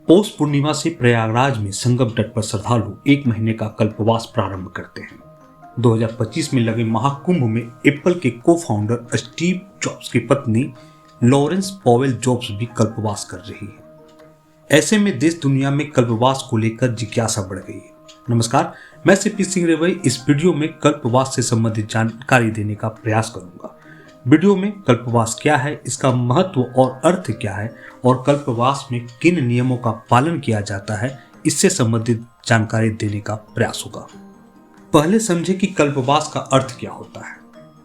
पौष पूर्णिमा से प्रयागराज में संगम तट पर श्रद्धालु 1 महीने का कल्पवास प्रारंभ करते हैं। 2025 में लगे महाकुंभ में एप्पल के को फाउंडर स्टीव जॉब्स की पत्नी लॉरेंस पॉवेल जॉब्स भी कल्पवास कर रही है। ऐसे में देश दुनिया में कल्पवास को लेकर जिज्ञासा बढ़ गई है। नमस्कार, मैं सीपी सिंह रेवई इस वीडियो में कल्पवास से संबंधित जानकारी देने का प्रयास करूंगा। वीडियो में कल्पवास क्या है, इसका महत्व और अर्थ क्या है और कल्पवास में किन नियमों का पालन किया जाता है, इससे संबंधित जानकारी देने का प्रयास होगा। पहले समझे कि कल्पवास का अर्थ क्या होता है।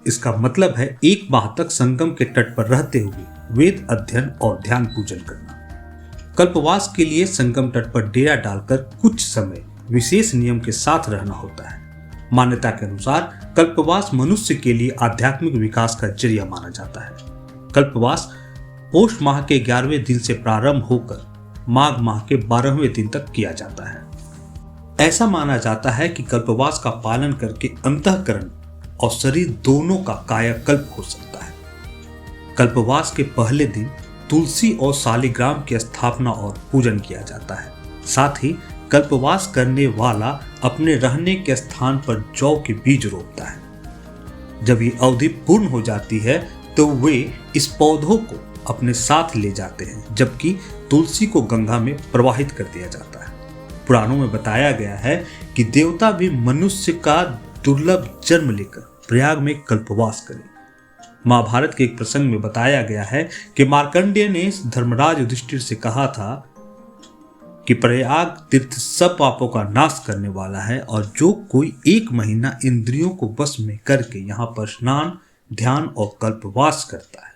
इसका मतलब है 1 माह तक संगम के तट पर रहते हुए वेद अध्ययन और ध्यान पूजन करना। कल्पवास के लिए संगम तट पर डेरा डालकर कुछ समय विशेष नियम के साथ रहना होता है। मान्यता के अनुसार कल्पवास मनुष्य के लिए आध्यात्मिक विकास का जरिया माना जाता है। कल्पवास पौष माह के 11वें दिन से प्रारंभ होकर माघ माह के 12वें दिन तक किया जाता है। ऐसा माना जाता है कि कल्पवास का पालन करके अंतःकरण और शरीर दोनों का कायाकल्प हो सकता है। कल्पवास के पहले दिन तुलसी और शालिग्राम की स्थापना और पूजन किया जाता है। साथ ही कल्पवास करने वाला अपने रहने के स्थान पर जौ के बीज रोपता है। जब ये अवधि पूर्ण हो जाती है तो वे इस पौधों को अपने साथ ले जाते हैं, जबकि तुलसी को गंगा में प्रवाहित कर दिया जाता है। पुराणों में बताया गया है कि देवता भी मनुष्य का दुर्लभ जन्म लेकर प्रयाग में कल्पवास करें। महाभारत के एक प्रसंग में बताया गया है कि मार्कंडेय ने धर्मराज युधिष्ठिर से कहा था कि प्रयाग तीर्थ सब पापों का नाश करने वाला है और जो कोई 1 महीना इंद्रियों को वश में करके यहाँ पर स्नान, ध्यान और कल्पवास करता है,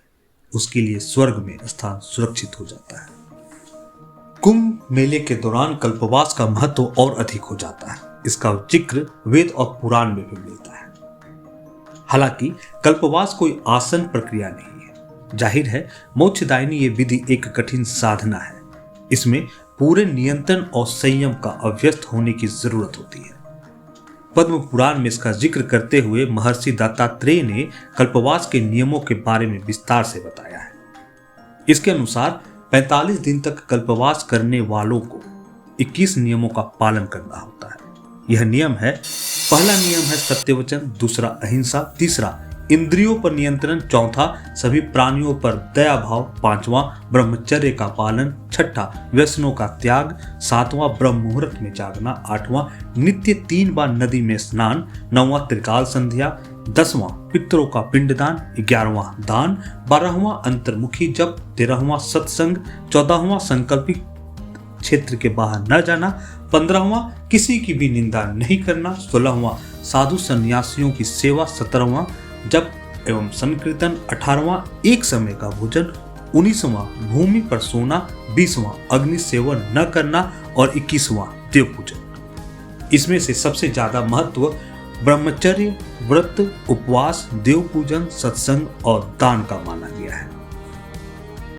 उसके लिए स्वर्ग में स्थान सुरक्षित हो जाता है। कुंभ मेले के दौरान कल्पवास का महत्व और अधिक हो जाता है। इसका जिक्र वेद और पुराण में भी मिलता है। हालांकि कल्पवास कोई आसान प्रक्रिया नहीं है। जाहिर है मोक्षदायिनी ये विधि एक कठिन साधना है। इसमें पूरे नियंत्रण और संयम का अभ्यस्त होने की जरूरत होती है। पद्म पुराण में इसका जिक्र करते हुए महर्षि दत्तात्रेय ने कल्पवास के नियमों के बारे में विस्तार से बताया है। इसके अनुसार 45 दिन तक कल्पवास करने वालों को 21 नियमों का पालन करना होता है। यह नियम है, पहला नियम है सत्यवचन, दूसरा अहिंसा, तीसरा इंद्रियों पर नियंत्रण, चौथा सभी प्राणियों पर दया भाव, 5वां ब्रह्मचर्य का पालन, 6ठा व्यसनों का त्याग, 7वां ब्रह्म मुहूर्त में जागना, 8वां नित्य 3 बार नदी में स्नान, 9वां त्रिकाल संध्या, 10वां पितरों का पिंडदान, 11वां दान, 12वां अंतर्मुखी जप, 13वां सत्संग, 14वां संकल्पित क्षेत्र के बाहर न जाना, 15वां किसी की भी निंदा नहीं करना, 16वां साधु सन्यासियों की सेवा, 17वां जप एवं संकीर्तन, 18वां एक समय का भोजन, 19वां भूमि पर सोना, 20वां अग्नि सेवन न करना और 21वां देव पूजन। इसमें से सबसे ज्यादा महत्व ब्रह्मचर्य, व्रत, उपवास, देव पूजन, सत्संग और दान का माना गया है।